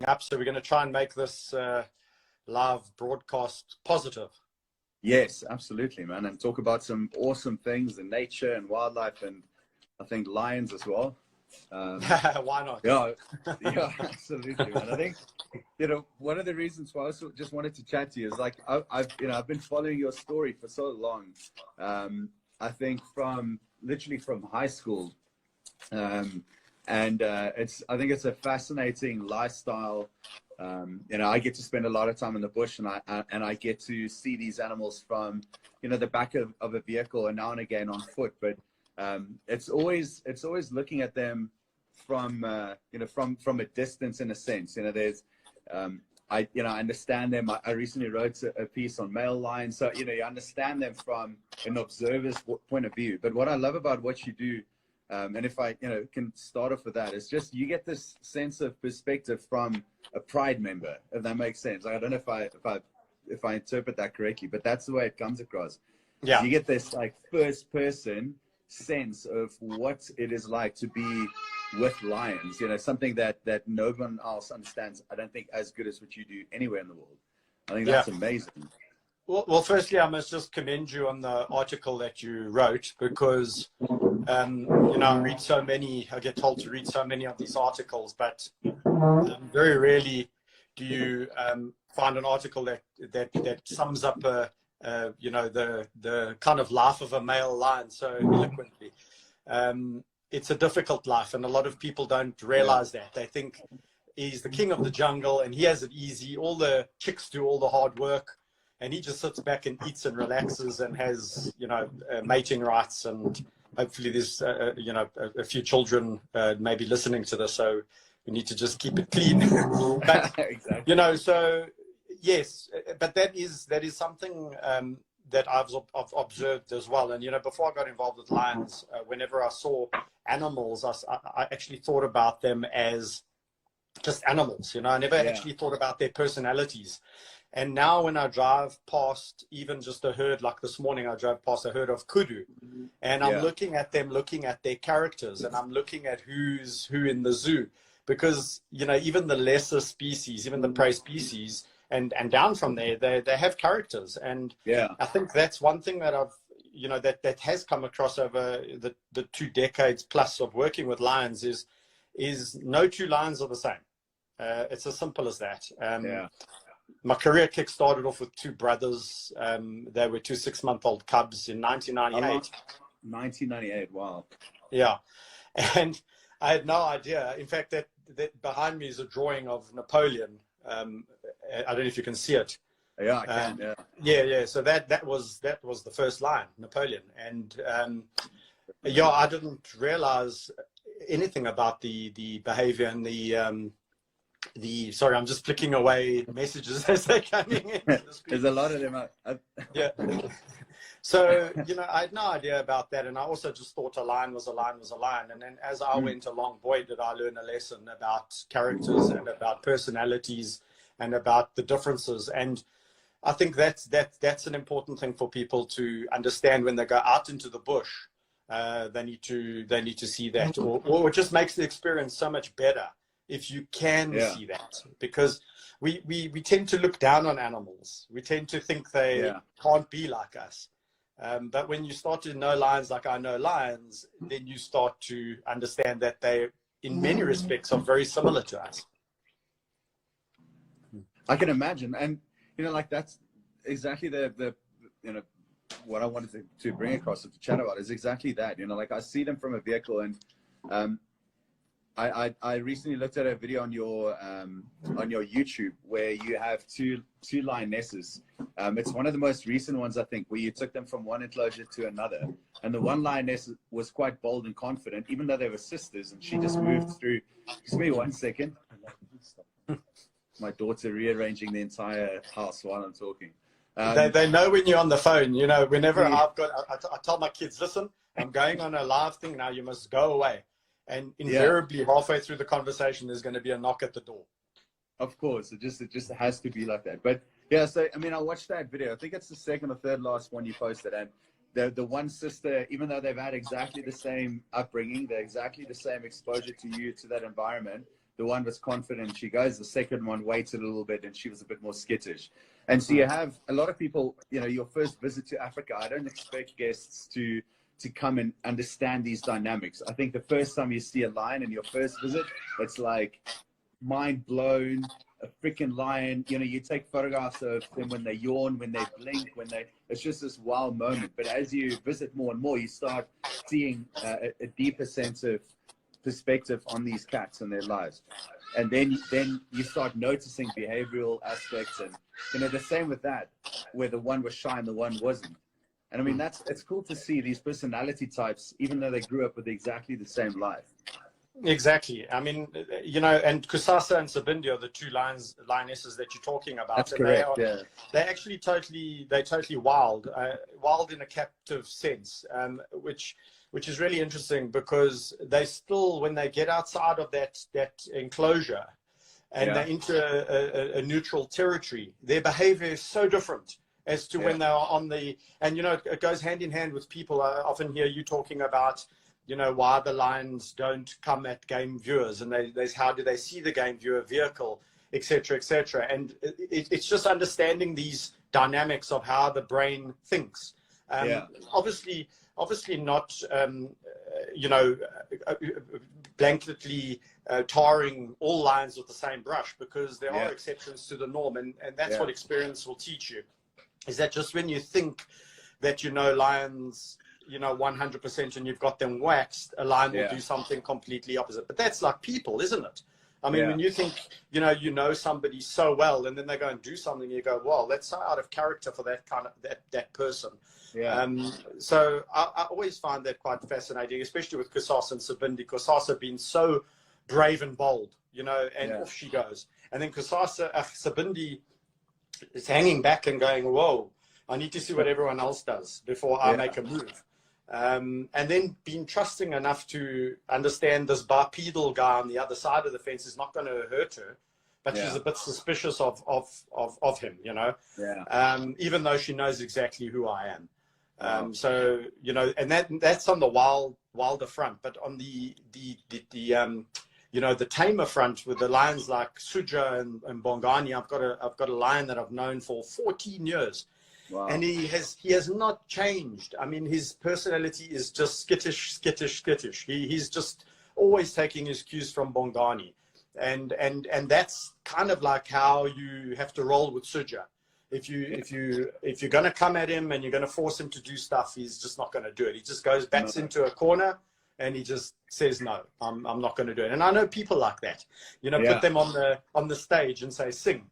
up, so we're going to try and make this live broadcast positive. Yes, absolutely, man. And talk about some awesome things in nature and wildlife, and I think lions as well. Why not? Yeah, yeah, absolutely, man. I think, one of the reasons why I also just wanted to chat to you is like, I've been following your story for so long. I think literally from high school. I think it's a fascinating lifestyle. I get to spend a lot of time in the bush, and I get to see these animals from, the back of a vehicle, and now and again on foot. But it's always looking at them from a distance, in a sense. There's I understand them. I recently wrote a piece on male lions, so you understand them from an observer's point of view. But what I love about what you do, and if I can start off with that, it's just you get this sense of perspective from a pride member, if that makes sense. Like, I don't know if I interpret that correctly, but that's the way it comes across. Yeah, you get this like first person sense of what it is like to be with lions, something that no one else understands, I don't think, as good as what you do anywhere in the world. I think that's amazing. Well, firstly, I must just commend you on the article that you wrote, because I get told to read so many of these articles, but very rarely do you find an article that sums up the kind of life of a male lion so eloquently. It's a difficult life, and a lot of people don't realize that. They think he's the king of the jungle and he has it easy. All the chicks do all the hard work, and he just sits back and eats and relaxes and has, mating rights, and hopefully there's, a few children maybe listening to this, so we need to just keep it clean. But, exactly. So yes, but that is something that I've observed as well. And, before I got involved with lions, whenever I saw animals, I actually thought about them as just animals. I never actually thought about their personalities. And now when I drive past even just a herd, like this morning, I drove past a herd of kudu, and I'm looking at them, looking at their characters, and I'm looking at who's who in the zoo, because, even the lesser species, even the prey species, and down from there, they have characters. And I think that's one thing that I've, that has come across over the 2 decades plus of working with lions is no 2 lions are the same. It's as simple as that. My career kick started off with 2 brothers. They were 2 6-month-old cubs in 1998. 1998, wow. Yeah. And I had no idea. In fact, that behind me is a drawing of Napoleon. I don't know if you can see it. Yeah, I can. Yeah. So that was the first lion, Napoleon. And I didn't realize anything about the behavior and the sorry, I'm just flicking away messages as they're coming in. There's a lot of them. Yeah. So, I had no idea about that. And I also just thought a lion was a lion was a lion. And then as I went along, boy, did I learn a lesson about characters and about personalities and about the differences. And I think that's an important thing for people to understand when they go out into the bush. They need to see that, or it just makes the experience so much better if you can see that, because we tend to look down on animals. We tend to think they can't be like us. But when you start to know lions like I know lions, then you start to understand that they, in many respects, are very similar to us. I can imagine. And, that's exactly the what I wanted to bring across to chat about is exactly that. I see them from a vehicle, and I recently looked at a video on your YouTube where you have two lionesses. It's one of the most recent ones, I think, where you took them from one enclosure to another. And the one lioness was quite bold and confident, even though they were sisters, and she just moved through. Just give me 1 second. My daughter rearranging the entire house while I'm talking. They know when you're on the phone. Whenever I tell my kids, listen, I'm going on a live thing now, you must go away. And invariably, halfway through the conversation, there's going to be a knock at the door. Of course, it just has to be like that. But yeah, so I watched that video. I think it's the second or third last one you posted, and the one sister, even though they've had exactly the same upbringing, they're exactly the same exposure to you, to that environment, the one was confident, she goes. The second one waited a little bit, and she was a bit more skittish. And so you have a lot of people, you know, your first visit to Africa, I don't expect guests to come and understand these dynamics. I think the first time you see a lion in your first visit, it's like mind blown. A freaking lion, you know, you take photographs of them when they yawn, when they blink, it's just this wow moment. But as you visit more and more, you start seeing a deeper sense of perspective on these cats and their lives. And then you start noticing behavioral aspects, and, you know, the same with that, where the one was shy and the one wasn't. And I mean, it's cool to see these personality types, even though they grew up with exactly the same life. Exactly. I mean, you know, and Kusasa and Sabindi are the two lionesses that you're talking about. That's and correct. They're actually totally wild, wild in a captive sense, which is really interesting, because they still, when they get outside of that enclosure and they're into a neutral territory, their behavior is so different as to when they are on the, and, you know, it goes hand in hand with people. I often hear you talking about, you know, why the lions don't come at game viewers, and how do they see the game viewer vehicle, et cetera, et cetera. And it's just understanding these dynamics of how the brain thinks. Obviously not, you know, blanketly tarring all lions with the same brush, because there are exceptions to the norm. And that's what experience will teach you, is that just when you think that you know lions, you know, 100%, and you've got them waxed, a lion will do something completely opposite. But that's like people, isn't it? I mean, when you think, you know somebody so well, and then they go and do something, you go, well, that's so out of character for that kind of that person. So I always find that quite fascinating, especially with Kusasa and Sabindi. Kusasa being so brave and bold, you know, and off she goes. And then Sabindi is hanging back and going, whoa, I need to see what everyone else does before I make a move. And then being trusting enough to understand this bipedal guy on the other side of the fence is not going to hurt her, but she's a bit suspicious of him, you know, even though she knows exactly who I am. So, you know, and that's on the wilder front. But on the you know, the tamer front, with the lions like Suja and Bongani, I've got a lion that I've known for 14 years. Wow. And he has not changed. I mean, his personality is just skittish. He's just always taking his cues from Bongani, and that's kind of like how you have to roll with Suja. If you're going to come at him and you're going to force him to do stuff, he's just not going to do it. He just backs into a corner, and he just says, no, I'm not going to do it. And I know people like that. You know, put them on the stage and say, sing.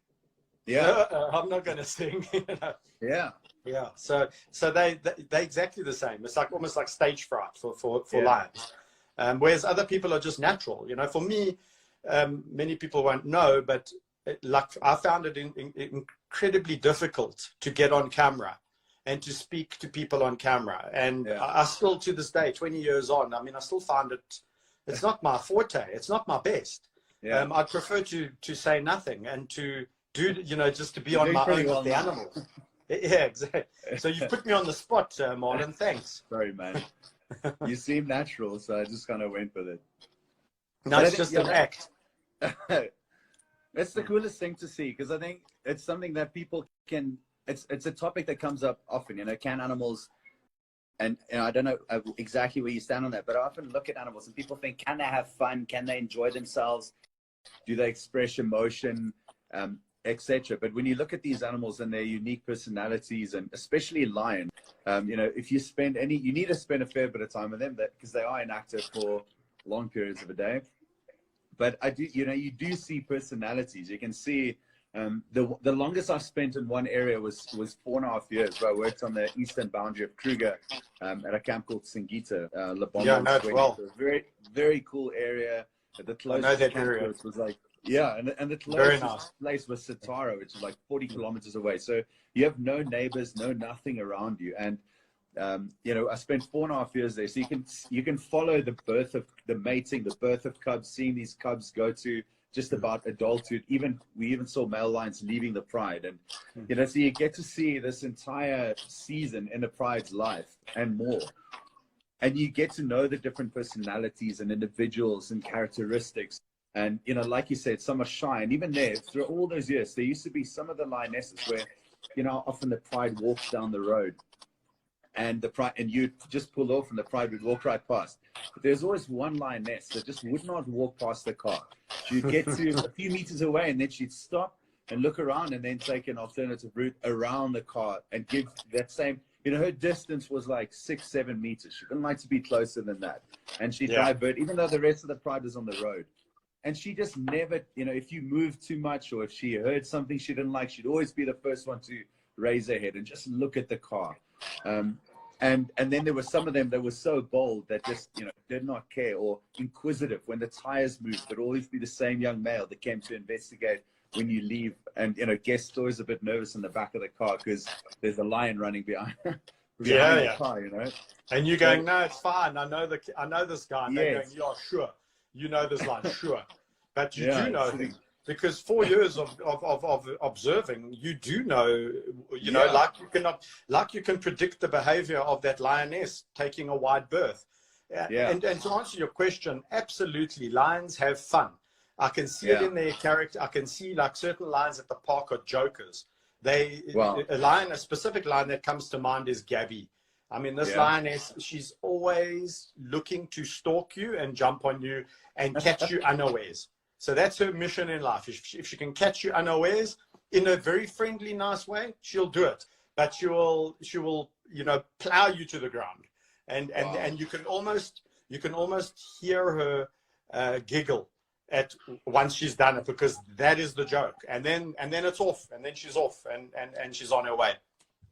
I'm not going to sing. You know? So they exactly the same. It's like almost like stage fright for lions. Whereas other people are just natural. You know, for me, many people won't know, but like I found it incredibly difficult to get on camera and to speak to people on camera. And I still, to this day, 20 years on, I mean, I still find it's not my forte. It's not my best. I'd prefer to say nothing and to do, you know, just to be on my own with the animal. Exactly. So you put me on the spot, Marlon. Thanks. Sorry, man. You seem natural, so I just kind of went with it. No, it's just an act. It's the coolest thing to see, because I think it's something that people can. It's a topic that comes up often. You know, can animals? And I don't know exactly where you stand on that, but I often look at animals and people think, can they have fun? Can they enjoy themselves? Do they express emotion? Etc. But when you look at these animals and their unique personalities, and especially lion, you know, if you you need to spend a fair bit of time with them, because they are inactive for long periods of a day. But you do see personalities. You can see the longest I've spent in one area was 4.5 years, where I worked on the eastern boundary of Kruger at a camp called Singita, well. So very, very cool area. The closest I know that area. was like, and the closest place was Satara, which is like 40 kilometers away. So you have no neighbors, nothing around you. And, you know, I spent 4.5 years there. So you can follow the birth of the mating, the birth of cubs, seeing these cubs go to just about adulthood. We even saw male lions leaving the pride. And, you know, so you get to see this entire season in the pride's life and more. And you get to know the different personalities and individuals and characteristics And, you know, like you said, some are shy. And even there, through all those years, there used to be some of the lionesses where, you know, often the pride walks down the road and the pride, and you just pull off and the pride would walk right past. But there's always one lioness that just would not walk past the car. She'd get to a few meters away and then she'd stop and look around and then take an alternative route around the car and give that same, you know, her distance was like 6-7 meters. She didn't like to be closer than that. And she'd divert, even though the rest of the pride was on the road. And she just never, you know, if you moved too much or if she heard something she didn't like, she'd always be the first one to raise her head and just look at the car. And then there were some of them that were so bold that just, you know, did not care, or inquisitive. When the tires moved, there'd always be the same young male that came to investigate when you leave. And, you know, guest's always a bit nervous in the back of the car because there's a lion running behind the car, you know. And you're going, no, it's fine. I know this guy. And they're going, yeah, sure. You know this line, sure. But you do know him. Because 4 years of observing, you do know, you know, like you can predict the behavior of that lioness taking a wide berth. And to answer your question, absolutely, lions have fun. I can see it in their character. I can see like certain lions at the park are jokers. A specific lion that comes to mind is Gabby. I mean, this lioness, she's always looking to stalk you and jump on you and catch you unawares. So that's her mission in life. If she can catch you unawares in a very friendly, nice way, she'll do it. But she will, you know, plow you to the ground. And you can almost hear her giggle at once she's done it, because that is the joke. And then it's off, and then she's off, and she's on her way.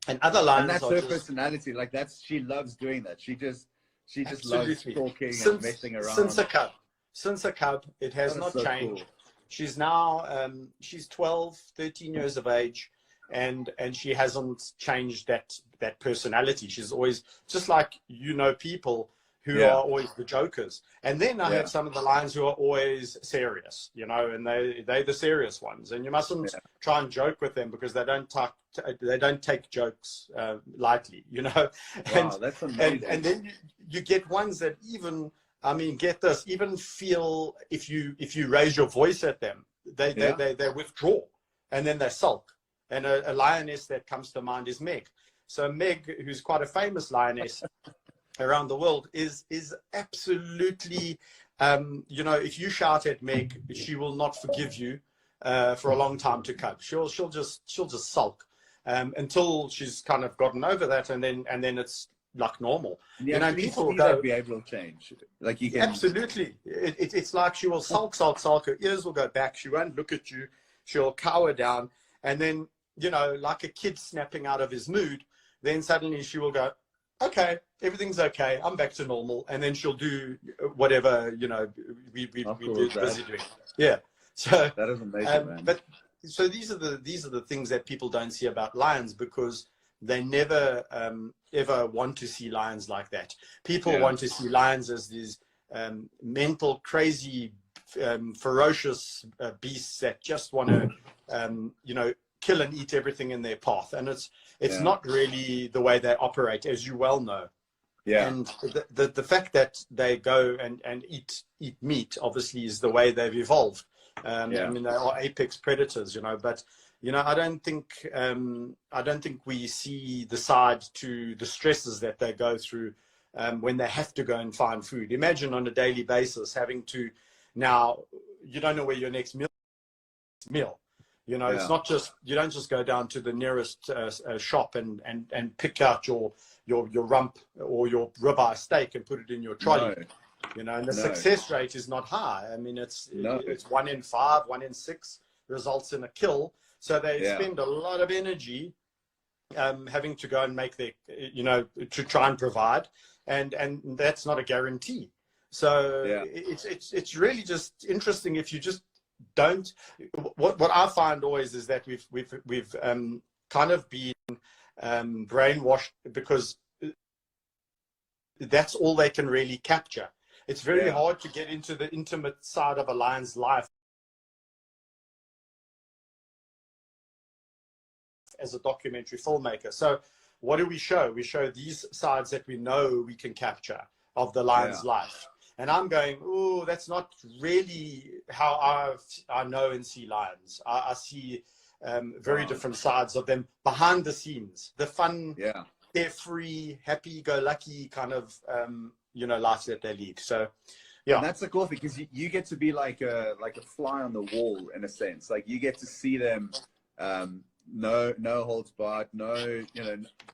And other lions, and that's her personality. Like she loves doing that. She just loves talking and messing around. Since a cub, it has not changed. Cool. She's now she's 12, 13 years of age, and she hasn't changed that personality. She's always just like, you know, people who are always the jokers. And then I have some of the lions who are always serious, you know, and they're the serious ones. And you mustn't try and joke with them, because they don't take jokes lightly, you know. Wow, that's amazing. And then you get ones that even, I mean, get this, even feel if you raise your voice at them, they withdraw and then they sulk. And a lioness that comes to mind is Meg. So Meg, who's quite a famous lioness around the world, is absolutely, you know, if you shout at Meg, she will not forgive you for a long time to come. She'll just sulk until she's kind of gotten over that, and then it's like normal. You know, people that behavioral change, like you can absolutely. It's like she will sulk. Her ears will go back. She won't look at you. She'll cower down, and then, you know, like a kid snapping out of his mood, then suddenly she will go, okay, everything's okay, I'm back to normal, and then she'll do whatever, you know, we busy doing. Yeah. So that is amazing, man. But so these are the things that people don't see about lions, because they never ever want to see lions like that. People want to see lions as these mental, crazy, ferocious beasts that just want to, you know, kill and eat everything in their path. And it's not really the way they operate, as you well know. Yeah. And the fact that they go and eat meat obviously is the way they've evolved. I mean, they are apex predators, you know, but, you know, I don't think we see the side to the stresses that they go through when they have to go and find food. Imagine on a daily basis having to, now you don't know where your next meal. You know, it's not just, you don't just go down to the nearest shop and pick out your rump or your ribeye steak and put it in your trolley. No. You know, and the success rate is not high. I mean, it's 1 in 5, 1 in 6 results in a kill. So they spend a lot of energy having to go and make their, you know, to try and provide, and that's not a guarantee. So it's really just interesting if you just don't. What I find always is that we've kind of been brainwashed, because that's all they can really capture. It's very hard to get into the intimate side of a lion's life as a documentary filmmaker. So what do we show? We show these sides that we know we can capture of the lion's life. And I'm going, oh, that's not really how I know and see lions. I see very different sides of them behind the scenes, the fun, carefree, happy-go-lucky kind of, life that they lead. So, yeah. And that's the cool thing, because you get to be like a fly on the wall, in a sense. Like, you get to see them, no holds barred,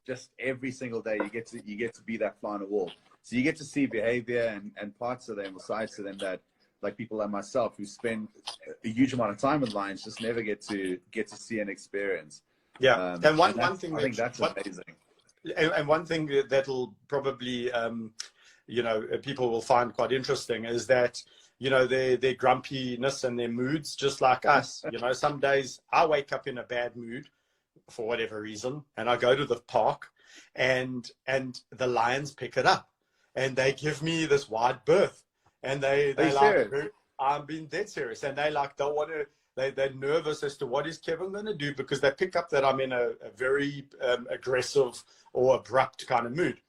just every single day you get to be that fly on the wall. So you get to see behavior and parts of them, or sides to them, that, like, people like myself who spend a huge amount of time with lions just never get to see and experience. Yeah. And one thing, I think that's amazing. And one thing that'll probably, people will find quite interesting is that, their grumpiness and their moods, just like us. Some days I wake up in a bad mood for whatever reason, and I go to the park, and the lions pick it up, and they give me this wide berth, and they like, I'm being dead serious, and they're nervous as to what is Kevin going to do, because they pick up that I'm in a very aggressive or abrupt kind of mood.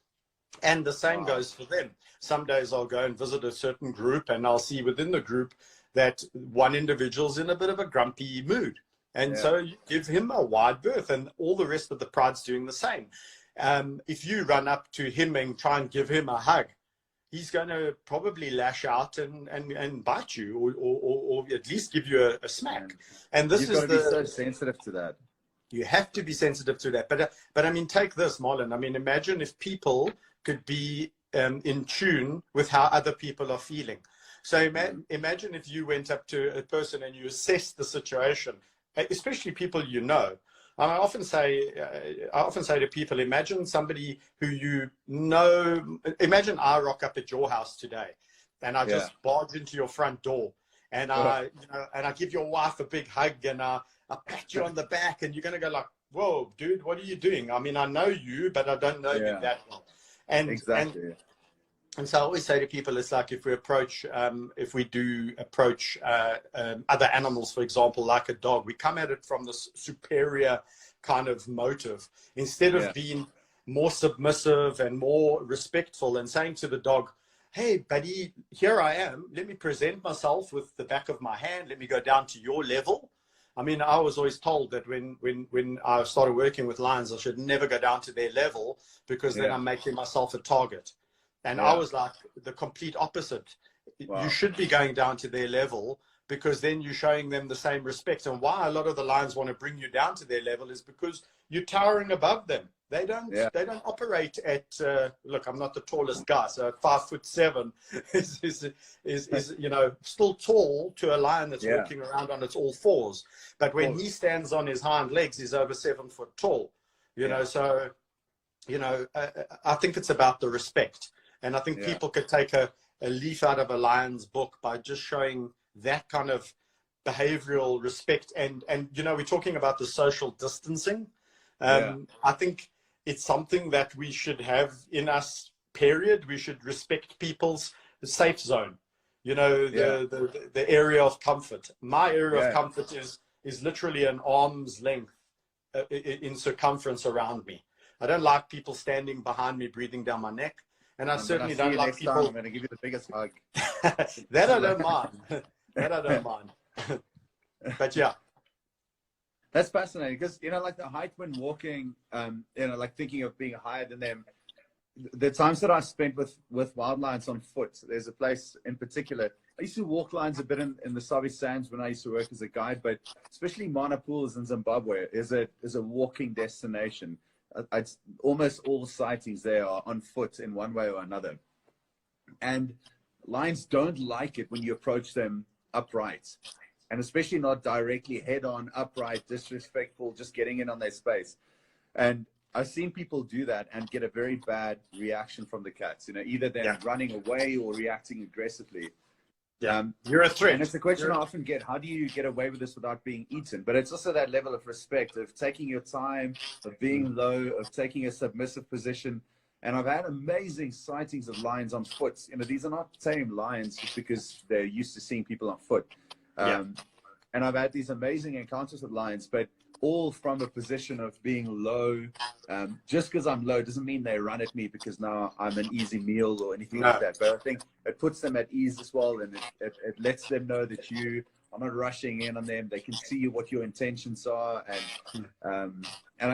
And the same goes for them. Some days I'll go and visit a certain group, and I'll see within the group that one individual's in a bit of a grumpy mood. And so you give him a wide berth, and all the rest of the pride's doing the same. If you run up to him and try and give him a hug, he's going to probably lash out and bite you, or at least give you a smack. And this You've got to be so sensitive to that. You have to be sensitive to that. But I mean, take this, Marlon. I mean, imagine if people could be in tune with how other people are feeling. So imagine if you went up to a person and you assessed the situation, especially people you know. I often say to people, imagine somebody who you know. Imagine I rock up at your house today, and I just barge into your front door, and I give your wife a big hug, and I pat you on the back, and you're going to go like, "Whoa, dude, what are you doing? I mean, I know you, but I don't know you that well." And exactly. And so I always say to people, it's like if we do approach other animals, for example, like a dog, we come at it from this superior kind of motive, instead of being more submissive and more respectful and saying to the dog, hey, buddy, here I am. Let me present myself with the back of my hand. Let me go down to your level. I mean, I was always told that when I started working with lions, I should never go down to their level, because then I'm making myself a target. And I was like the complete opposite. You should be going down to their level, because then you're showing them the same respect. And why a lot of the lions want to bring you down to their level is because you're towering above them. They don't operate at look, I'm not the tallest guy, so 5'7" is still tall to a lion that's walking around on its all fours. But when he stands on his hind legs, he's over 7 foot tall. So I think it's about the respect. And I think people could take a leaf out of a lion's book by just showing that kind of behavioral respect. And we're talking about the social distancing. I think it's something that we should have in us, period. We should respect people's safe zone, the area of comfort. My area of comfort is literally an arm's length in circumference around me. I don't like people standing behind me, breathing down my neck. And I certainly don't like people. I'm going to give you the biggest hug. That I don't mind. That I don't mind. But yeah. That's fascinating, because, like the height when walking, like thinking of being higher than them, the times that I spent with wild lions on foot, there's a place in particular. I used to walk lions a bit in the Sabi Sands when I used to work as a guide, but especially Mana Pools in Zimbabwe is a walking destination. It's almost all sightings there are on foot in one way or another. And lions don't like it when you approach them upright, and especially not directly head on, upright, disrespectful, just getting in on their space. And I've seen people do that and get a very bad reaction from the cats, either them running away or reacting aggressively. You're a threat. And it's a question I often get: how do you get away with this without being eaten? But it's also that level of respect, of taking your time, of being low, of taking a submissive position. And I've had amazing sightings of lions on foot. These are not tame lions just because they're used to seeing people on foot. and I've had these amazing encounters with lions, but all from a position of being low. Just because I'm low doesn't mean they run at me because now I'm an easy meal or anything like that. But I think it puts them at ease as well, and it lets them know that you are not rushing in on them. They can see what your intentions are, and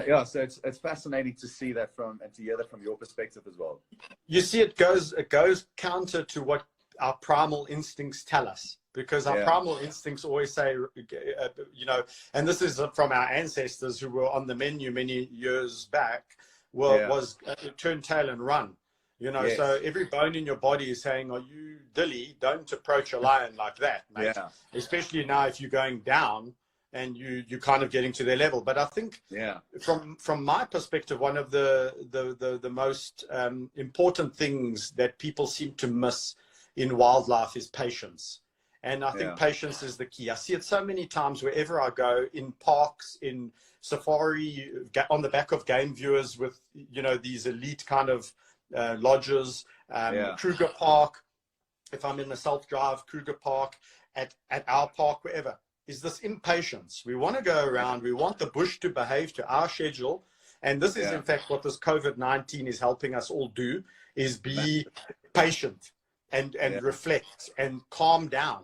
yeah, so it's fascinating to see that and to hear that from your perspective as well. You see, it goes counter to what our primal instincts tell us, because our primal instincts always say, you know, and this is from our ancestors who were on the menu many years back, was turn tail and run. You know, so every bone in your body is saying, are you dilly? Don't approach a lion like that, mate. Especially now if you're going down and you're kind of getting to their level. But I think from my perspective, one of the most important things that people seem to miss in wildlife is patience. And I think patience is the key. I see it so many times wherever I go, in parks, in safari, on the back of game viewers with, you know, these elite kind of lodges, Kruger Park, if I'm in a self-drive, Kruger Park, at our park, wherever, is this impatience. We want to go around. We want the bush to behave to our schedule. And this is, in fact, what this COVID-19 is helping us all do, is be patient and reflect and calm down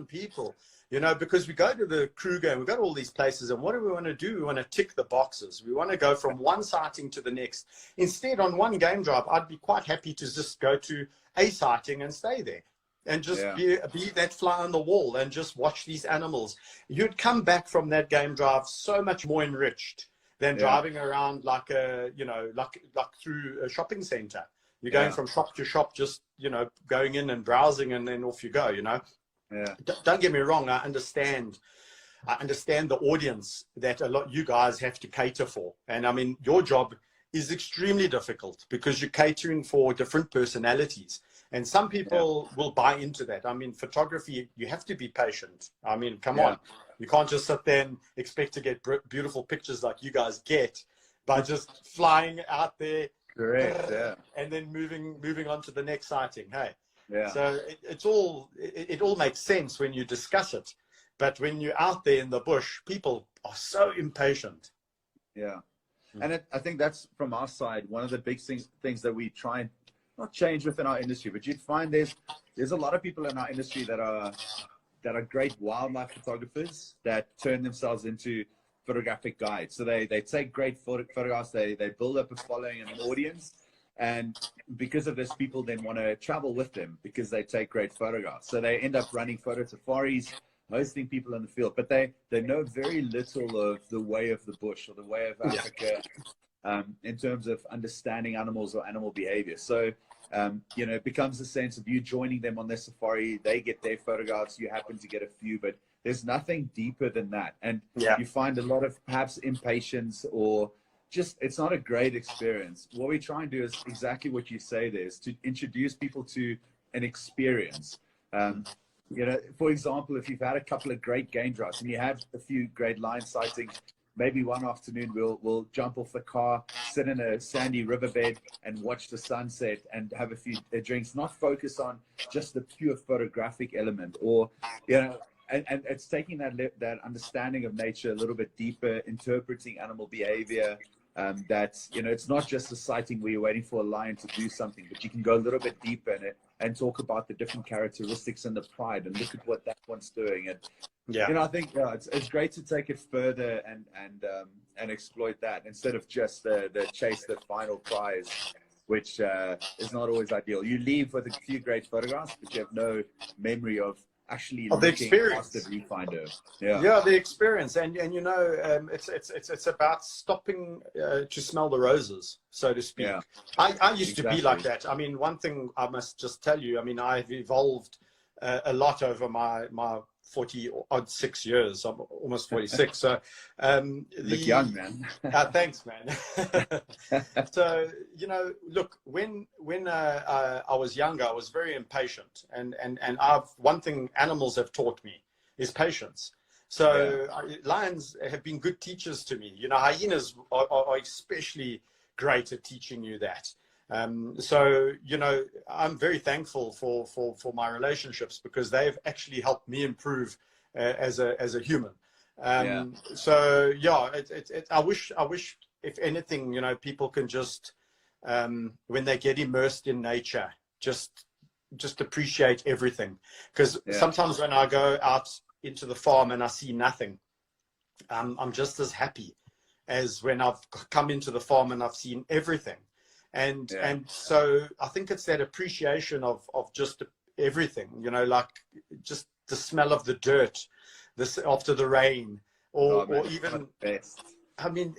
people, you know, because we go to the Kruger and we've got all these places, and what do we want to do? We want to tick the boxes. We want to go from one sighting to the next. Instead, on one game drive, I'd be quite happy to just go to a sighting and stay there and just be that fly on the wall and just watch these animals. You'd come back from that game drive so much more enriched than driving around like through a shopping center. You're going from shop to shop, just, you know, going in and browsing, and then off you go, you know. Don't get me wrong. I understand the audience that you guys have to cater for. And I mean, your job is extremely difficult because you're catering for different personalities. And some people will buy into that. I mean, photography, you have to be patient. I mean, come on. You can't just sit there and expect to get beautiful pictures like you guys get by just flying out there. Correct. And then moving on to the next sighting. Hey. So it all makes sense when you discuss it, but when you're out there in the bush, people are so impatient. And I think that's, from our side, one of the big things that we try and not change within our industry, but you'd find there's a lot of people in our industry that are great wildlife photographers that turn themselves into photographic guides. So they take great photographs, they build up a following and an audience. And because of this, people then want to travel with them because they take great photographs. So they end up running photo safaris, hosting people in the field, but they know very little of the way of the bush or the way of Africa in terms of understanding animals or animal behavior. So, you know, it becomes a sense of you joining them on their safari. They get their photographs. You happen to get a few, but there's nothing deeper than that. And you find a lot of perhaps impatience, or just, it's not a great experience. What we try and do is exactly what you say there, is to introduce people to an experience. You know, for example, if you've had a couple of great game drives and you had a few great lion sightings, maybe one afternoon we'll jump off the car, sit in a sandy riverbed and watch the sunset and have a few drinks, not focus on just the pure photographic element, or, you know, and it's taking that understanding of nature a little bit deeper, interpreting animal behavior. That, you know, it's not just a sighting where you're waiting for a lion to do something, but you can go a little bit deeper in it and talk about the different characteristics and the pride and look at what that one's doing. And you know, I think it's great to take it further and exploit that instead of just the chase the final prize, which is not always ideal. You leave with a few great photographs, but you have no memory of actually the experience, past the viewfinder. The experience, and you know, it's about stopping to smell the roses, so to speak. I used to be like that. I mean, one thing I must just tell you, I mean, I've evolved a lot over my 46 years. I'm almost 46. So look young, man. Thanks, man. So, you know, look, when I was younger, I was very impatient, and one thing animals have taught me is patience. So lions have been good teachers to me. You know, hyenas are especially great at teaching you that. So, you know, I'm very thankful for my relationships, because they've actually helped me improve as a human. Yeah. So yeah, I wish if anything, people can just when they get immersed in nature, just appreciate everything. Because sometimes when I go out into the farm and I see nothing, I'm just as happy as when I've come into the farm and I've seen everything. And so I think it's that appreciation of just everything, like just the smell of the dirt, this after the rain, or even, I mean,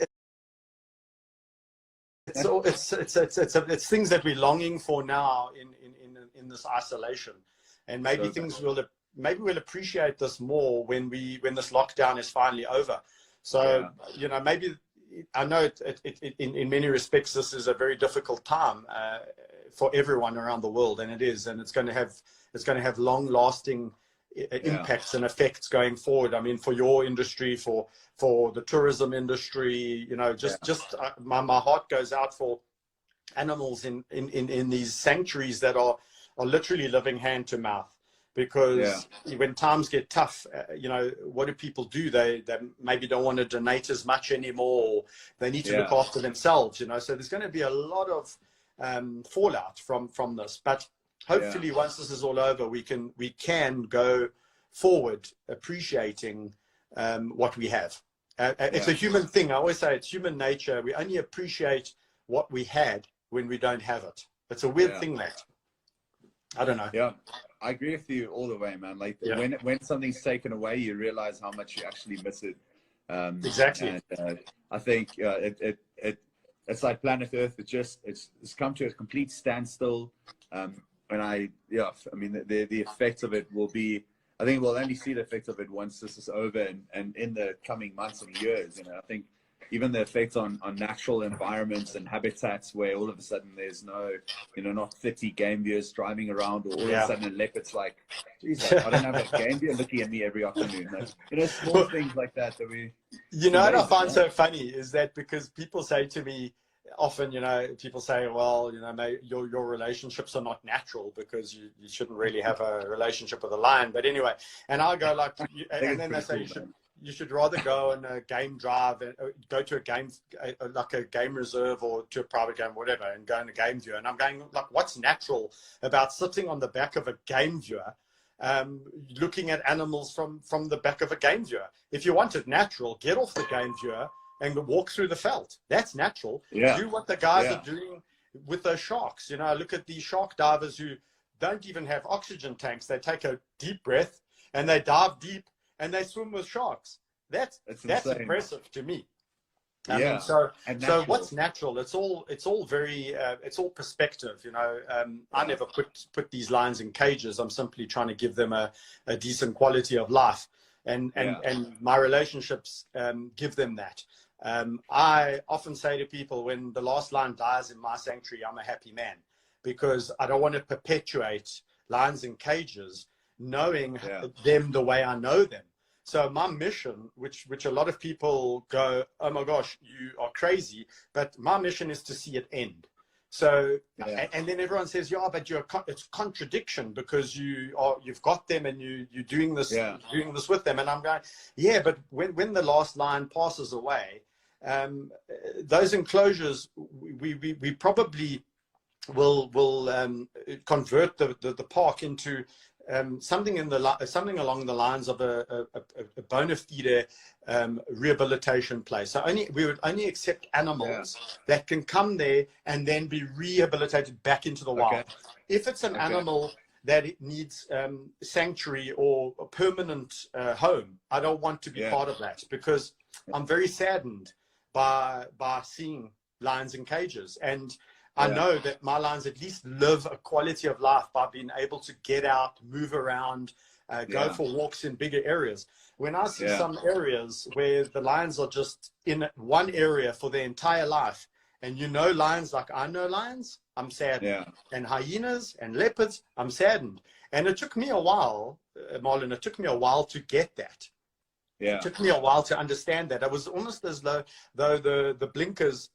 it's things that we're longing for now in this isolation, and maybe maybe we'll appreciate this more when this lockdown is finally over. So maybe, I know in many respects this is a very difficult time for everyone around the world, and it is, and it's going to have long-lasting impacts and effects going forward. I mean, for your industry, for the tourism industry, my heart goes out for animals in these sanctuaries that are literally living hand to mouth. Because when times get tough, what do people do? They maybe don't want to donate as much anymore, or they need to look after themselves, So there's going to be a lot of fallout from this. But hopefully, once this is all over, we can go forward appreciating what we have. It's a human thing. I always say it's human nature. We only appreciate what we had when we don't have it. It's a weird thing, that. I don't know. Yeah, I agree with you all the way, man. Like when something's taken away, you realize how much you actually miss it. Exactly. And, I think it's like planet Earth. It's come to a complete standstill. And I mean, the effects of it will be. I think we'll only see the effects of it once this is over, and in the coming months and years. I think even the effects on natural environments and habitats, where all of a sudden there's no, not 30 game viewers driving around, or all of a sudden a leopard's like, geez, I don't have a game viewer looking at me every afternoon. Small things like that we. What I find so funny is that, because people say to me often, people say, well, your relationships are not natural because you shouldn't really have a relationship with a lion. But anyway, and I go like, and then they say you should rather go on a game drive and go to a game, like a game reserve, or to a private game, whatever, and go in a game viewer. And I'm going like, what's natural about sitting on the back of a game viewer, looking at animals from the back of a game viewer? If you want it natural, get off the game viewer and walk through the veld. That's natural. Do what the guys are doing with those sharks. I look at these shark divers who don't even have oxygen tanks. They take a deep breath and they dive deep and they swim with sharks. That's impressive to me. I mean, so what's natural? It's all very it's all perspective. I never put these lions in cages. I'm simply trying to give them a decent quality of life, and my relationships give them that. I often say to people, when the last lion dies in my sanctuary, I'm a happy man, because I don't want to perpetuate lions in cages, knowing them the way I know them. So my mission, which a lot of people go, oh my gosh, you are crazy, but my mission is to see it end. So, and then everyone says, yeah, but it's contradiction, because you've got them and you're doing this with them. And I'm going, yeah, but when the last lion passes away, those enclosures, we probably will convert the park into something along the lines of a bona fide rehabilitation place. So we would only accept animals that can come there and then be rehabilitated back into the wild. If it's an animal that it needs sanctuary or a permanent home, I don't want to be part of that, because I'm very saddened by seeing lions in cages. And I know that my lions at least live a quality of life by being able to get out, move around, go for walks in bigger areas. When I see some areas where the lions are just in one area for their entire life, and lions like I know lions, I'm saddened. And hyenas and leopards, I'm saddened. And it took me a while, Marlon, to get that. It took me a while to understand that. It was almost as though the blinkers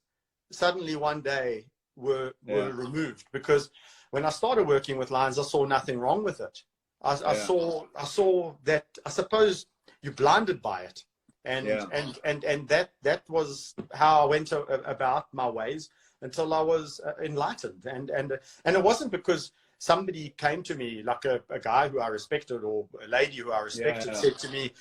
suddenly one day were removed, because when I started working with lions, I saw nothing wrong with it. I saw that, I suppose you're blinded by it. And, Yeah. and that was how I went about my ways until I was enlightened. And it wasn't because somebody came to me, like a guy who I respected or a lady who I respected, Yeah. said to me,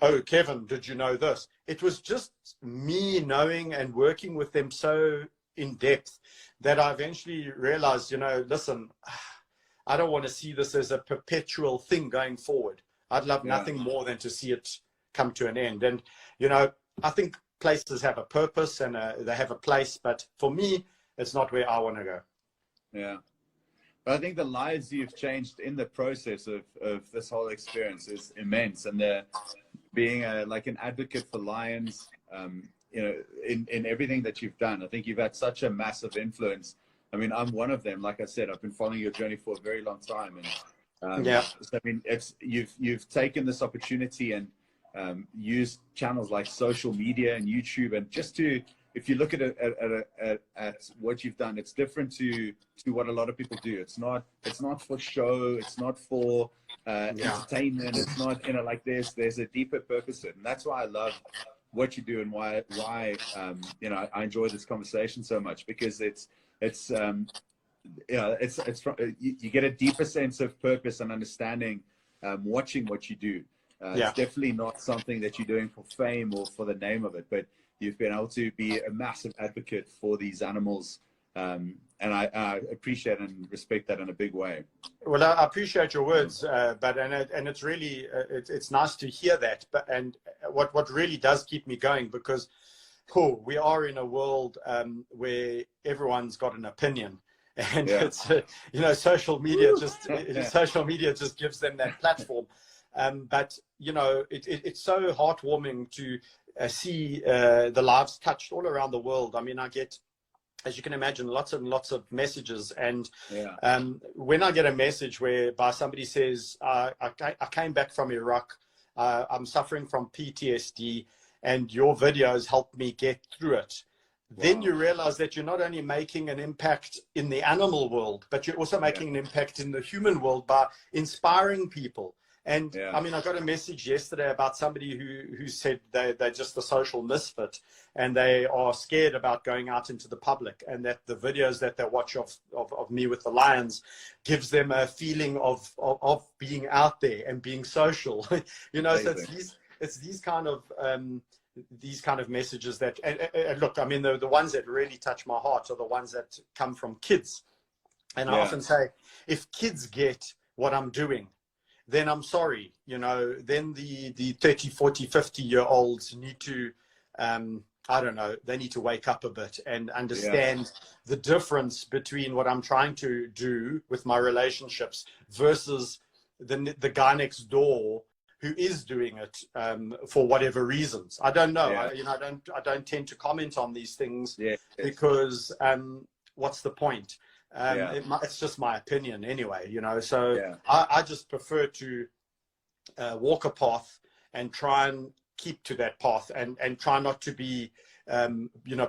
"Oh, Kevin, did you know this?" It was just me knowing and working with them so in depth that I eventually realized, listen, I don't want to see this as a perpetual thing going forward. I'd love nothing more than to see it come to an end. And, I think places have a purpose and they have a place, but for me, it's not where I want to go. Yeah. But I think the lives you've changed in the process of this whole experience is immense. And being like an advocate for lions, in everything that you've done, I think you've had such a massive influence. I mean, I'm one of them. Like I said, I've been following your journey for a very long time. And so, I mean, you've taken this opportunity and used channels like social media and YouTube, and just to, if you look at what you've done, it's different to what a lot of people do. It's not for show. It's not for entertainment. It's not, like there's a deeper purpose to it. And that's why I love what you do, and why I enjoy this conversation so much, because you get a deeper sense of purpose and understanding watching what you do. It's definitely not something that you're doing for fame or for the name of it, but you've been able to be a massive advocate for these animals. And I appreciate and respect that in a big way. Well, I appreciate your words, but it's really it's nice to hear that. But what really does keep me going, because we are in a world where everyone's got an opinion, and it's social media just gives them that platform. But it's so heartwarming to see the lives touched all around the world. I mean, I get, as you can imagine, lots and lots of messages. And when I get a message whereby somebody says, I came back from Iraq, I'm suffering from PTSD, and your videos helped me get through it. Then you realize that you're not only making an impact in the animal world, but you're also making an impact in the human world by inspiring people. And I mean, I got a message yesterday about somebody who said they're just a social misfit, and they are scared about going out into the public, and that the videos that they watch of me with the lions gives them a feeling of being out there and being social. So it's these kind of messages that, and look, I mean, the ones that really touch my heart are the ones that come from kids. And I often say, if kids get what I'm doing, then I'm sorry, then the 30, 40, 50-year-olds need to, they need to wake up a bit and understand the difference between what I'm trying to do with my relationships versus the guy next door who is doing it for whatever reasons. I don't know. I don't tend to comment on these things because what's the point? It's just my opinion anyway, so I just prefer to walk a path and try and keep to that path and try not to be,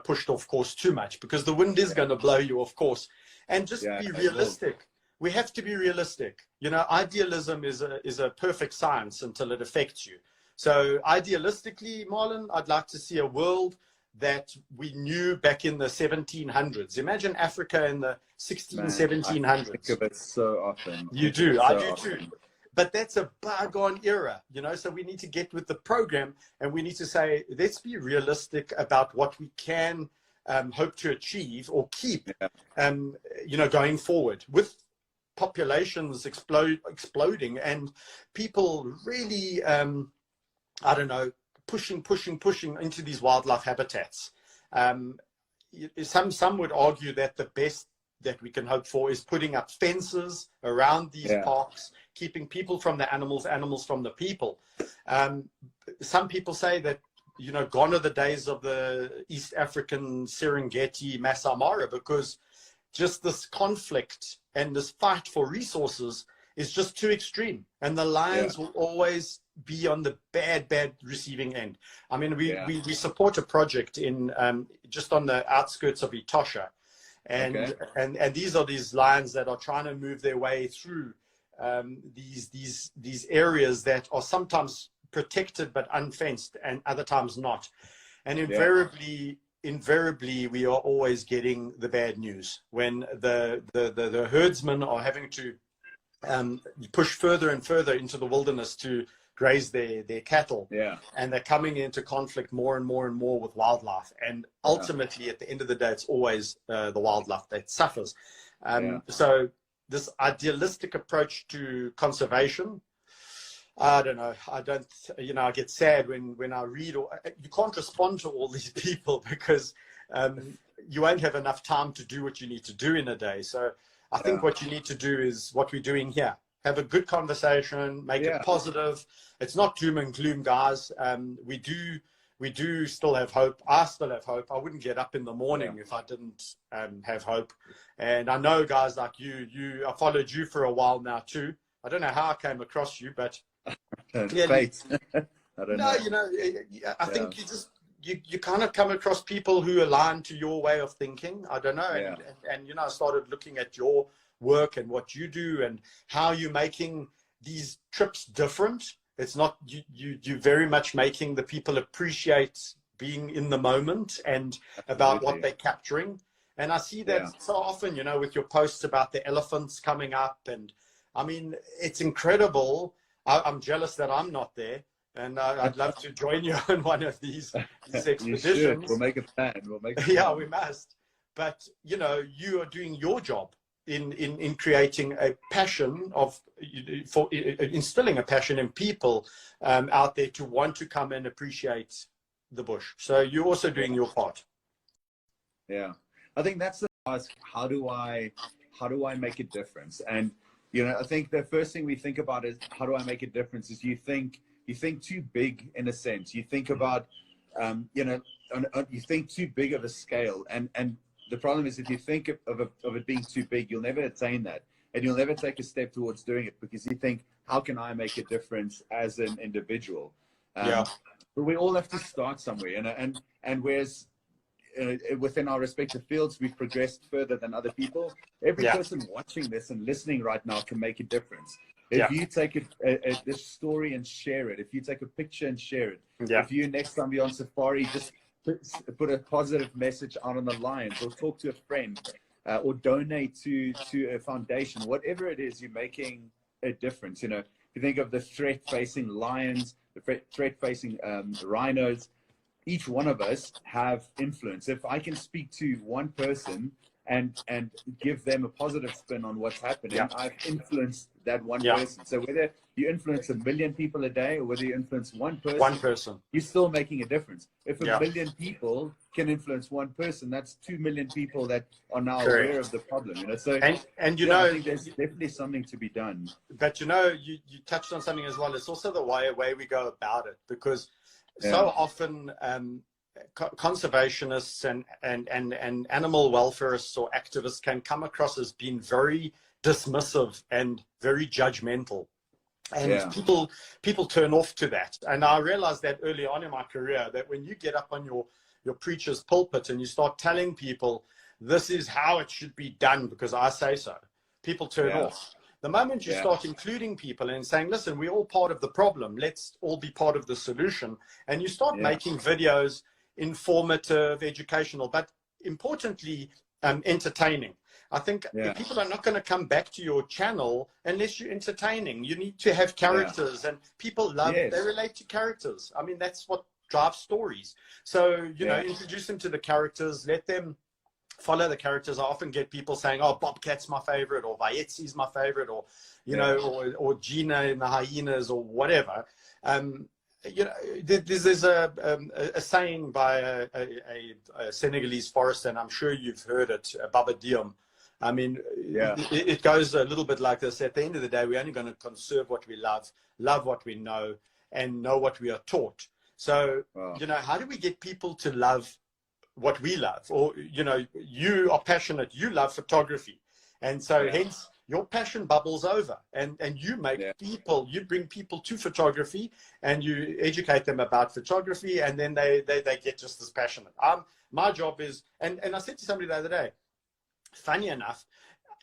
pushed off course too much, because the wind is going to blow you off course, and just be realistic. We have to be realistic. Idealism is a perfect science until it affects you. So idealistically, Marlon, I'd like to see a world that we knew back in the 1700s. Imagine Africa in the 1700s. I think of it so often. You do. I do too. But that's a bygone era, so we need to get with the program, and we need to say, let's be realistic about what we can hope to achieve or keep, going forward, with populations exploding and people really, pushing into these wildlife habitats. Some would argue that the best that we can hope for is putting up fences around these parks, keeping people from the animals from the people. Some people say that, gone are the days of the East African Serengeti Masai Mara, because just this conflict and this fight for resources is just too extreme, and the lions will always be on the bad receiving end. I mean, we support a project in just on the outskirts of Etosha, and these are these lions that are trying to move their way through these areas that are sometimes protected but unfenced, and other times not. And invariably, we are always getting the bad news when the herdsmen are having to push further and further into the wilderness to graze their cattle. Yeah. And they're coming into conflict more and more and more with wildlife. And ultimately, at the end of the day, it's always the wildlife that suffers. So this idealistic approach to conservation, I don't know. I get sad when I read, or you can't respond to all these people because you won't have enough time to do what you need to do in a day. So I think what you need to do is what we're doing here. Have a good conversation, make it positive. It's not doom and gloom, guys. We do still have hope. I still have hope. I wouldn't get up in the morning if I didn't have hope. And I know guys like I followed you for a while now too. I don't know how I came across you, but fate. I don't know. I think you kind of come across people who align to your way of thinking. I don't know. And I started looking at your work and what you do and how you're making these trips different. It's not you very much making the people appreciate being in the moment and about what they're capturing. And I see that so often, with your posts about the elephants coming up. And I mean, it's incredible. I'm jealous that I'm not there. And I'd love to join you on one of these expeditions. We'll make a plan. Yeah, we must. But, you are doing your job in creating a passion for instilling a passion in people out there to want to come and appreciate the bush. So you're also doing your part. Yeah. I think that's the ask, how do I make a difference? And, I think the first thing we think about is how do I make a difference is you think too big in a sense. You think about, you think too big of a scale. And the problem is if you think of it being too big, you'll never attain that. And you'll never take a step towards doing it because you think, how can I make a difference as an individual? But we all have to start somewhere. And whereas within our respective fields, we've progressed further than other people. Every person watching this and listening right now can make a difference. If you take this story and share it, if you take a picture and share it, if you next time you're on safari, just put a positive message out on the lions or talk to a friend or donate to a foundation, whatever it is, you're making a difference. If you think of the threat facing lions, the threat facing rhinos, each one of us have influence. If I can speak to one person and give them a positive spin on what's happening, I've influenced that one person. So whether you influence 1 million people a day or whether you influence one person, you're still making a difference. If 1 million people can influence one person, that's 2 million people that are now aware of the problem. So and I think there's definitely something to be done. But you touched on something as well. It's also the way we go about it, because so often conservationists and animal welfareists or activists can come across as being very dismissive and very judgmental, and people turn off to that. And I realized that early on in my career, that when you get up on your preacher's pulpit and you start telling people this is how it should be done because I say so, people turn off. The moment you start including people and saying, listen, we're all part of the problem, let's all be part of the solution, and you start making videos informative, educational, but importantly, entertaining. I think people are not going to come back to your channel unless you're entertaining. You need to have characters, and people they relate to characters. I mean, that's what drives stories. So, introduce them to the characters, let them follow the characters. I often get people saying, oh, Bobcat's my favorite, or Vayetsi's my favorite, or, or Gina and the hyenas, or whatever. There's a saying by a Senegalese forester, and I'm sure you've heard it, Baba Diem. I mean, it goes a little bit like this. At the end of the day, we're only going to conserve what we love what we know, and know what we are taught. So, how do we get people to love what we love? Or, you are passionate, you love photography. And so hence your passion bubbles over, and you make you bring people to photography, and you educate them about photography, and then they get just as passionate. My job is, and I said to somebody the other day, funny enough,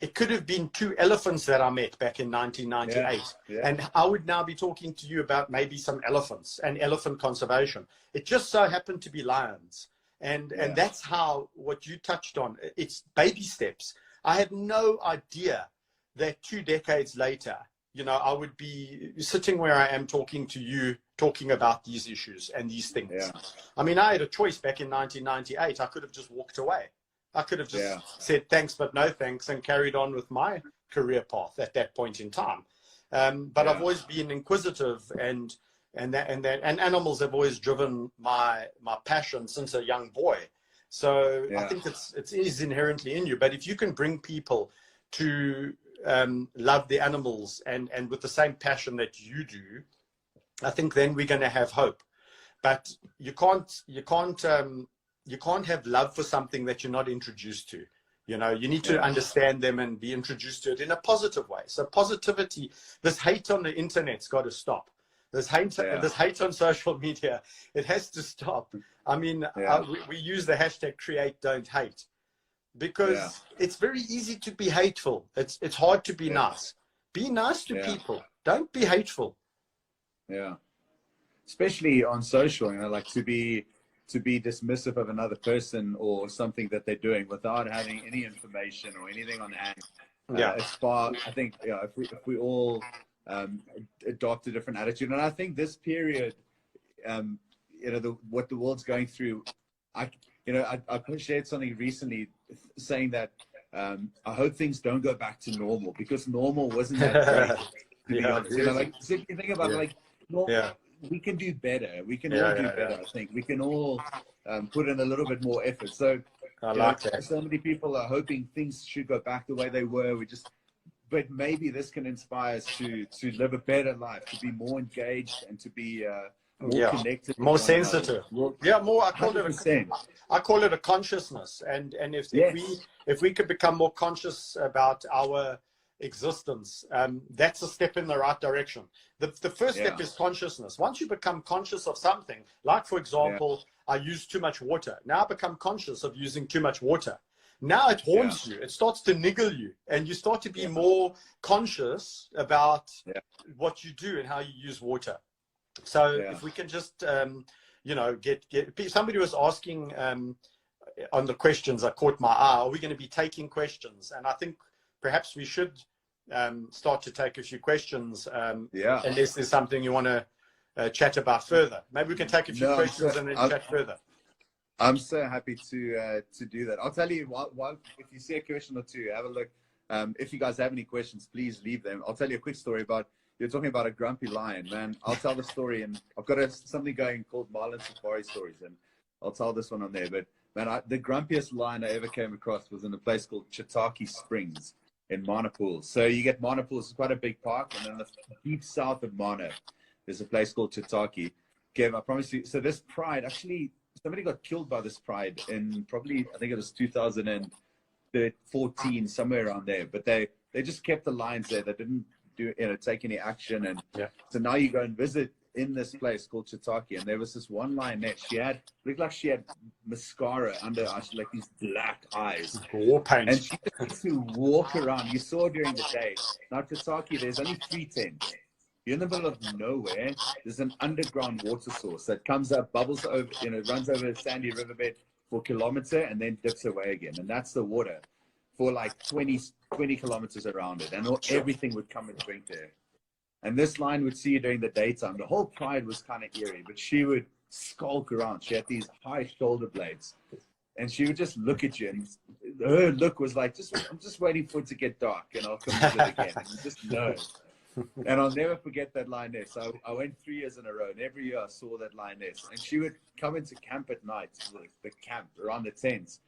it could have been 2 elephants that I met back in 1998. And I would now be talking to you about maybe some elephants and elephant conservation. It just so happened to be lions. And that's how, what you touched on, it's baby steps. I had no idea that 2 decades later, you know, I would be sitting where I am talking to you, talking about these issues and these things. I mean, I had a choice back in 1998. I could have just walked away. I could have just said thanks, but no thanks, and carried on with my career path at that point in time. But I've always been inquisitive, and animals have always driven my passion since a young boy. So I think it is inherently in you. But if you can bring people to love the animals and with the same passion that you do, I think then we're going to have hope. But you can't have love for something that you're not introduced to. You know, you need to understand them and be introduced to it in a positive way. So positivity, this hate on the internet's got to stop. This hate on social media, it has to stop. I mean, we use the hashtag create, don't hate, because it's very easy to be hateful. It's hard to be nice. Be nice to people. Don't be hateful. Yeah. Especially on social, you know, like to be dismissive of another person or something that they're doing without having any information or anything on hand. It's far, I think, if we all adopt a different attitude. And I think this period, you know, what the world's going through, I shared something recently saying that I hope things don't go back to normal, because normal wasn't that great, to be honest. You know, like, so you think about like, we can do better. We can all do better. I think we can all put in a little bit more effort. So, so many people are hoping things should go back the way they were. But maybe this can inspire us to live a better life, to be more engaged, and to be more connected, more sensitive. More, I call it a consciousness. And if we could become more conscious about our existence, that's a step in the right direction. The first step is consciousness. Once you become conscious of something, like for example, I use too much water. Now I become conscious of using too much water. Now it haunts you. It starts to niggle you, and you start to be more conscious about what you do and how you use water. So if we can just, you know, get somebody was asking on the questions, I caught my eye, are we going to be taking questions? And I think perhaps we should start to take a few questions, unless there's something you want to chat about further. Maybe we can take a few questions and then chat further. I'm so happy to do that. I'll tell you what, if you see a question or two, have a look. If you guys have any questions, please leave them. I'll tell you a quick story about, you're talking about a grumpy lion, man. I'll tell the story, and I've got something going called Marlin Safari Stories, and I'll tell this one on there. But man, the grumpiest lion I ever came across was in a place called Chitaki Springs in Manapool. So you get Manapool, it's quite a big park, and then the deep south of Mana, there's a place called Chitaki. Kev, I promise you. So this pride, actually, somebody got killed by this pride in probably, I think it was 2014, somewhere around there. But they just kept the lions there. They didn't take any action. And so now you go and visit in this place called Chitaki, and there was this one lioness. Looked like she had mascara under her, like these black eyes. War paint. And she used to walk around. You saw during the day. Now Chitaki, there's only 3 tents. You're in the middle of nowhere. There's an underground water source that comes up, bubbles over, runs over a sandy riverbed for a kilometer and then dips away again. And that's the water for like 20 kilometers around it. And everything would come and drink there. And this lion would see you during the daytime. The whole pride was kind of eerie, but she would skulk around. She had these high shoulder blades. And she would just look at you. And her look was like, I'm just waiting for it to get dark and I'll come to it again. And you just know. And I'll never forget that lioness. I went 3 years in a row, and every year I saw that lioness. And she would come into camp at night, the camp around the tents.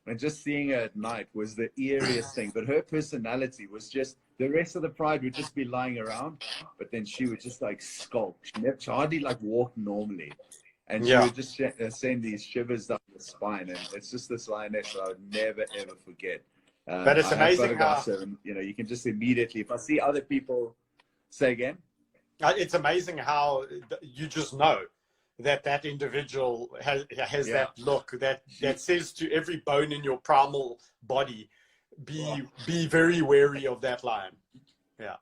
And just seeing her at night was the eeriest thing. But her personality was just, the rest of the pride would just be lying around, but then she would just like skulk. She hardly like walk normally. And she would just send these shivers down the spine. And it's just this lioness that I would never, ever forget. But it's amazing how, you can just immediately, if I see other people, say again? It's amazing how you just know that individual has that look that says to every bone in your primal body, be very wary of that lion. Yeah.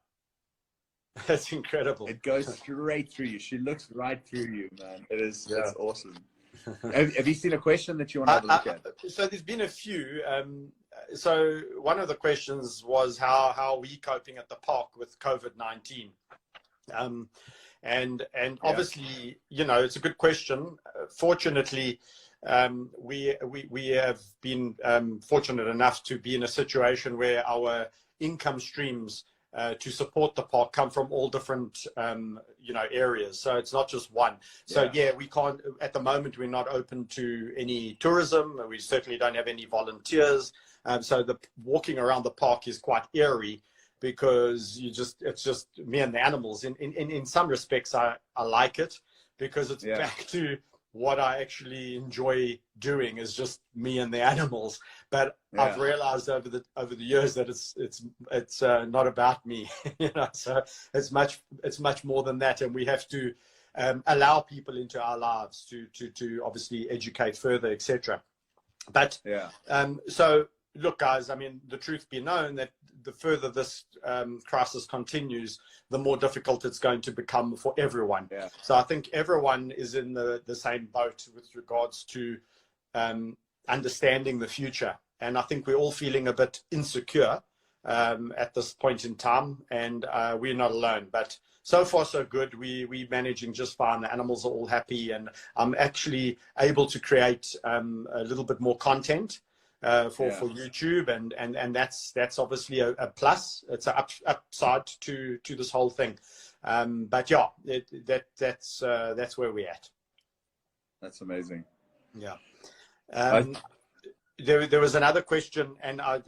That's incredible. It goes straight through you. She looks right through you, man. It's awesome. Have you seen a question that you want to have a look at? So there's been a few. So one of the questions was how are we coping at the park with COVID-19? And obviously, you know, it's a good question. Fortunately, we have been fortunate enough to be in a situation where our income streams to support the park come from all different you know, areas, so it's not just one. So we can't at the moment, we're not open to any tourism, we certainly don't have any volunteers, so the walking around the park is quite eerie because it's just me and the animals. In some respects I like it because it's back to what I actually enjoy doing, is just me and the animals. But I've realized over the years that it's not about me, you know. So it's much more than that, and we have to allow people into our lives to obviously educate further, etc. But so look, guys, I mean, the truth be known that the further this crisis continues, the more difficult it's going to become for everyone. So I think everyone is in the same boat with regards to understanding the future. And I think we're all feeling a bit insecure at this point in time, and we're not alone. But so far, so good. We're managing just fine. The animals are all happy, and I'm actually able to create a little bit more content for YouTube, and that's obviously a plus. It's an upside to this whole thing. But yeah, that's where we're at. That's amazing. Yeah. There was another question, and I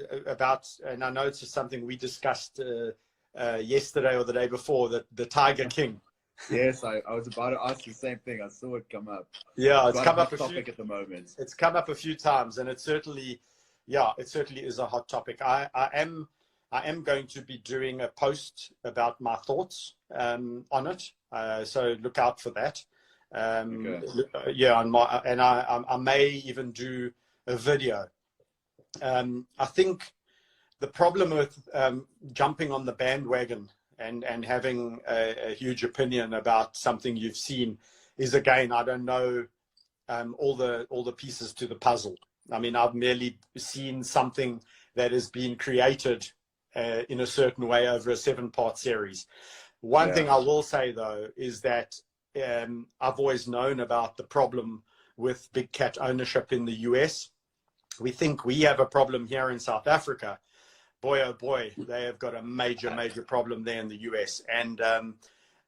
know it's just something we discussed yesterday or the day before, the Tiger King. Yes, I was about to ask the same thing. I saw it come up. Yeah, it's come up a topic at the moment. It's come up a few times, and it certainly is a hot topic. I am going to be doing a post about my thoughts on it, so look out for that. Yeah, I may even do a video. I think the problem with jumping on the bandwagon and having a huge opinion about something you've seen is, again, I don't know all the pieces to the puzzle. I mean, I've merely seen something that has been created in a certain way over a 7-part series. One thing I will say, though, is that I've always known about the problem with big cat ownership in the US. We think we have a problem here in South Africa. Boy, oh boy, they have got a major problem there in the US. And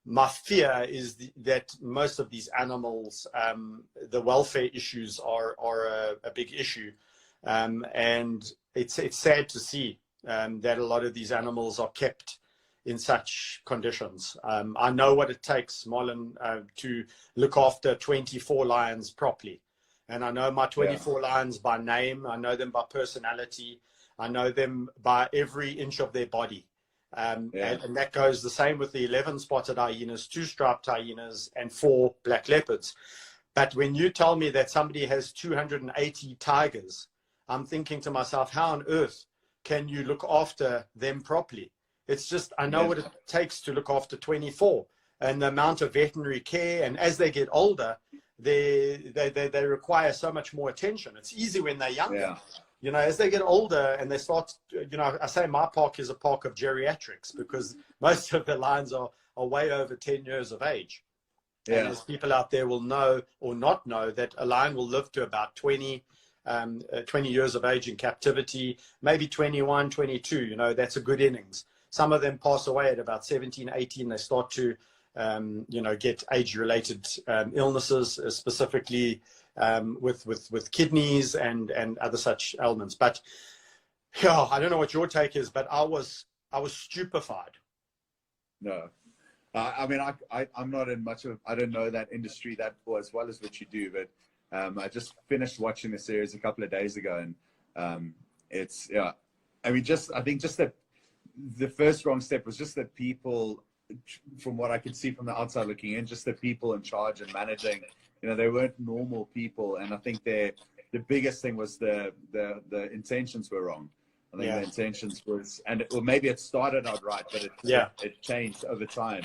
my fear is that most of these animals, the welfare issues are a big issue. And it's sad to see that a lot of these animals are kept in such conditions. I know what it takes, Marlon, to look after 24 lions properly. And I know my 24 lions by name. I know them by personality. I know them by every inch of their body. And that goes the same with the 11 spotted hyenas, 2 striped hyenas, and 4 black leopards. But when you tell me that somebody has 280 tigers, I'm thinking to myself, how on earth can you look after them properly? It's just, I know what it takes to look after 24, and the amount of veterinary care. And as they get older, they require so much more attention. It's easy when they're younger. You know, as they get older and they start, you know, I say my park is a park of geriatrics because most of the lions are way over 10 years of age. And as people out there will know or not know, that a lion will live to about 20 years of age in captivity, maybe 21, 22, you know, that's a good innings. Some of them pass away at about 17, 18. They start to, you know, get age-related illnesses, specifically with kidneys and other such ailments. But yeah, I don't know what your take is, but I was stupefied. No, I mean, I'm not in much of, I don't know that industry that well as well as what you do, but I just finished watching the series a couple of days ago, and it's I mean, I think that the first wrong step was just that people, from what I could see from the outside looking in, just the people in charge and managing, you know, they weren't normal people. And I think the biggest thing was the intentions were wrong. I think Yeah. the intentions was, or maybe it started out right, but it changed over time.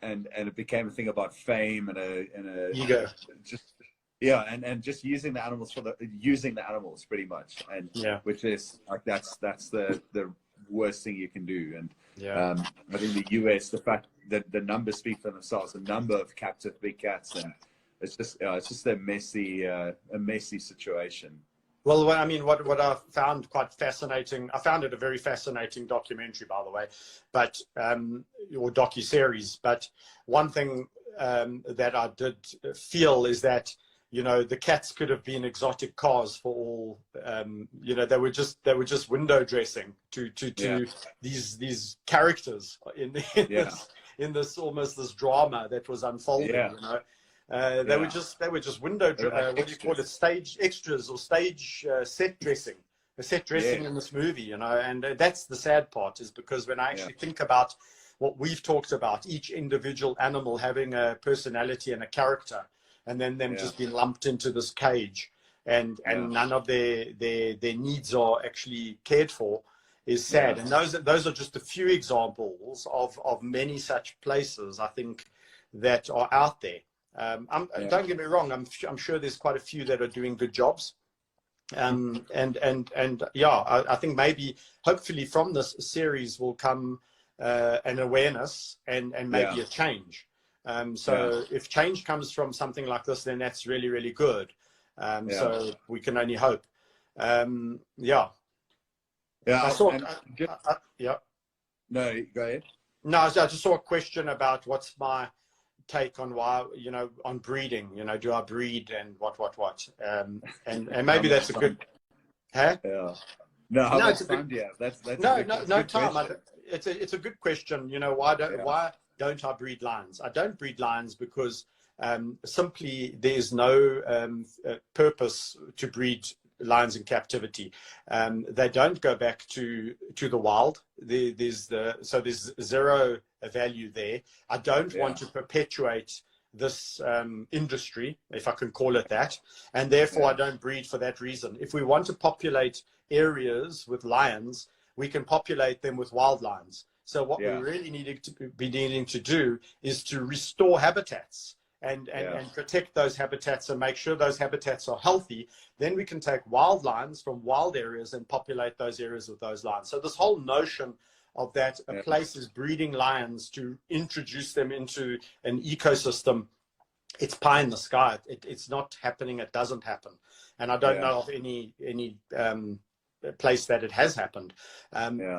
And it became a thing about fame and a Ego. just yeah, and just using the animals using the animals pretty much, and Yeah. which is like that's the worst thing you can do. And Yeah. I think the US, the fact that the numbers speak for themselves, the number of captive big cats, and it's just a messy situation. Well, I mean, what I found quite fascinating, I found it a very fascinating documentary, by the way, but or docu-series. But one thing that I did feel is that, you know, the cats could have been exotic cars for all, you know, they were just window dressing to these characters in this almost this drama that was unfolding, you know. They were just window, what do you call it, stage extras or stage set dressing, in this movie, you know. And that's the sad part, is because when I actually think about what we've talked about, each individual animal having a personality and a character, and then them just being lumped into this cage, and none of their needs are actually cared for, is sad. And those are just a few examples of many such places, I think, that are out there. Don't get me wrong, I'm sure there's quite a few that are doing good jobs. I think maybe, hopefully from this series will come an awareness and maybe a change. If change comes from something like this, then that's really, really good. So we can only hope. No, go ahead. No, I just saw a question about what's my take on why, you know, on breeding, you know, do I breed and what and maybe that's a good That's Tom. It's a good question. You know, why don't I breed lions? I don't breed lions because simply there's no purpose to breed lions in captivity. They don't go back to the wild. There's zero value there. I don't want to perpetuate this industry, if I can call it that, and therefore I don't breed for that reason. If we want to populate areas with lions, we can populate them with wild lions. So what we really needing to do is to restore habitats and protect those habitats and make sure those habitats are healthy. Then we can take wild lions from wild areas and populate those areas with those lions. So this whole notion of that a place is breeding lions to introduce them into an ecosystem, it's pie in the sky. It's not happening. It doesn't happen. And I don't know of any place that it has happened.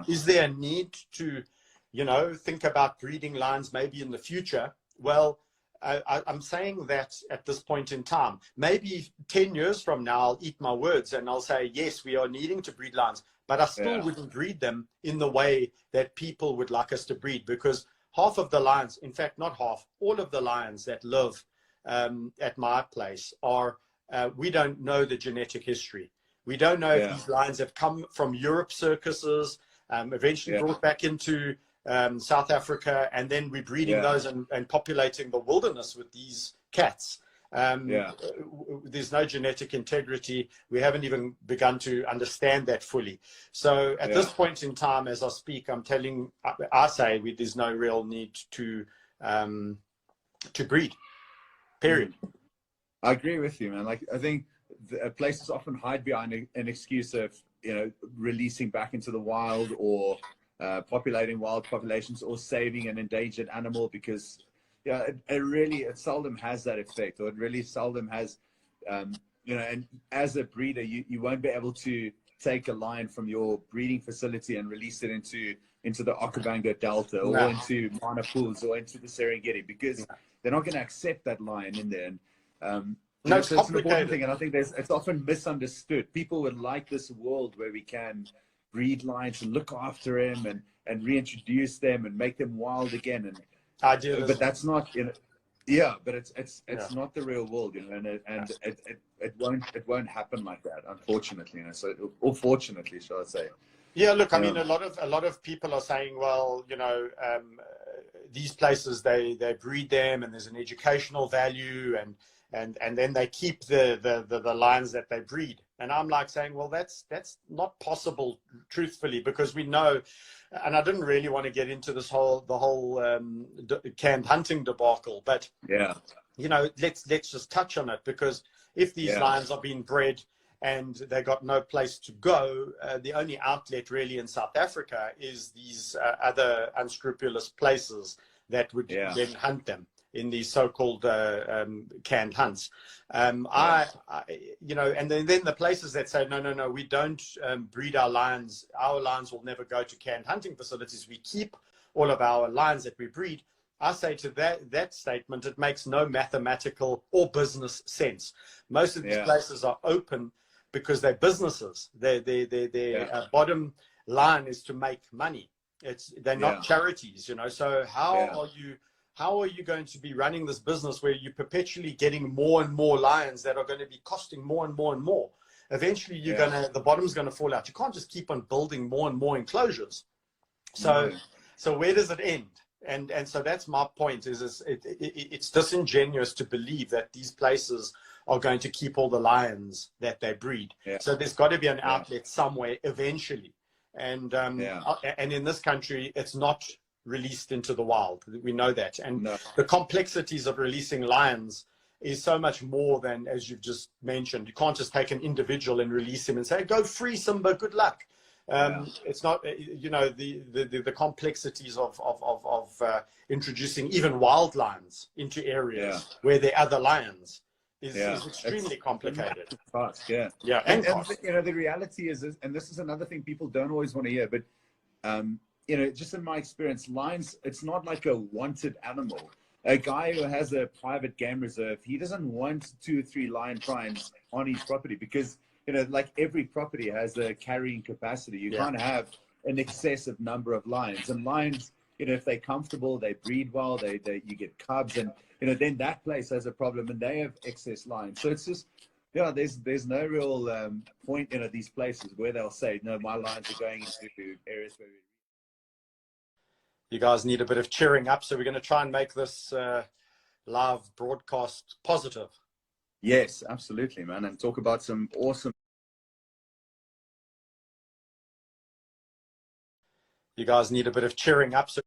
Is there a need to, you know, think about breeding lions maybe in the future? Well, I'm saying that at this point in time, maybe 10 years from now, I'll eat my words and I'll say, yes, we are needing to breed lions, but I still wouldn't breed them in the way that people would like us to breed, because half of the lions, in fact, not half, all of the lions that live at my place are, we don't know the genetic history. We don't know if these lions have come from Europe circuses, eventually brought back into South Africa, and then we're breeding those and populating the wilderness with these cats. There's no genetic integrity. We haven't even begun to understand that fully. So at this point in time, as I speak, I say there's no real need to breed, period. I agree with you, man. Like, I think places often hide behind an excuse of, you know, releasing back into the wild, or populating wild populations, or saving an endangered animal, because it seldom has that effect, or it really seldom has, you know. And as a breeder, you won't be able to take a lion from your breeding facility and release it into the Okavango Delta, or into Mana Pools, or into the Serengeti, because they're not going to accept that lion in there. And it's an important thing, and I think it's often misunderstood. People would like this world where we can breed lions and look after him and reintroduce them and make them wild again. And but that's not, you know, but it's not the real world, you know, and it won't happen like that, unfortunately, you know. So, or fortunately, shall I say? Yeah, look, I mean, a lot of people are saying, well, you know, these places they breed them, and there's an educational value, and then they keep the lions that they breed. And I'm like saying, well, that's not possible, truthfully, because we know. And I didn't really want to get into the whole canned hunting debacle, but yeah, you know, let's just touch on it, because if these lions are being bred and they got no place to go, the only outlet really in South Africa is these other unscrupulous places that would then hunt them in these so-called canned hunts. You know, and then the places that say, no, we don't breed our lions will never go to canned hunting facilities, we keep all of our lions that we breed. I say to that statement, it makes no mathematical or business sense. Most of these places are open because they're businesses. Their bottom line is to make money. They're not charities, you know. So how are you going to be running this business where you're perpetually getting more and more lions that are going to be costing more and more and more? Eventually, the bottom's going to fall out. You can't just keep on building more and more enclosures. So where does it end? And so that's my point, it's disingenuous to believe that these places are going to keep all the lions that they breed. So there's got to be an outlet somewhere eventually. And in this country, it's not released into the wild. We know that. And the complexities of releasing lions is so much more than, as you've just mentioned. You can't just take an individual and release him and say, go free, Simba, good luck. It's not, you know, the complexities of introducing even wild lions into areas where there are other lions is extremely complicated. Fast, and you know, the reality is, and this is another thing people don't always want to hear, but you know, just in my experience, lions, it's not like a wanted animal. A guy who has a private game reserve, he doesn't want 2 or 3 lion primes on his property, because you know, like every property has a carrying capacity. You can't have an excessive number of lions. And lions, you know, if they're comfortable, they breed well, you get cubs, and you know, then that place has a problem and they have excess lions. So it's just, you know, there's no real point, you know, these places where they'll say, no, my lions are going into areas where you guys need a bit of cheering up. So we're going to try and make this live broadcast positive. Yes, absolutely, man. And talk about some awesome. You guys need a bit of cheering up. So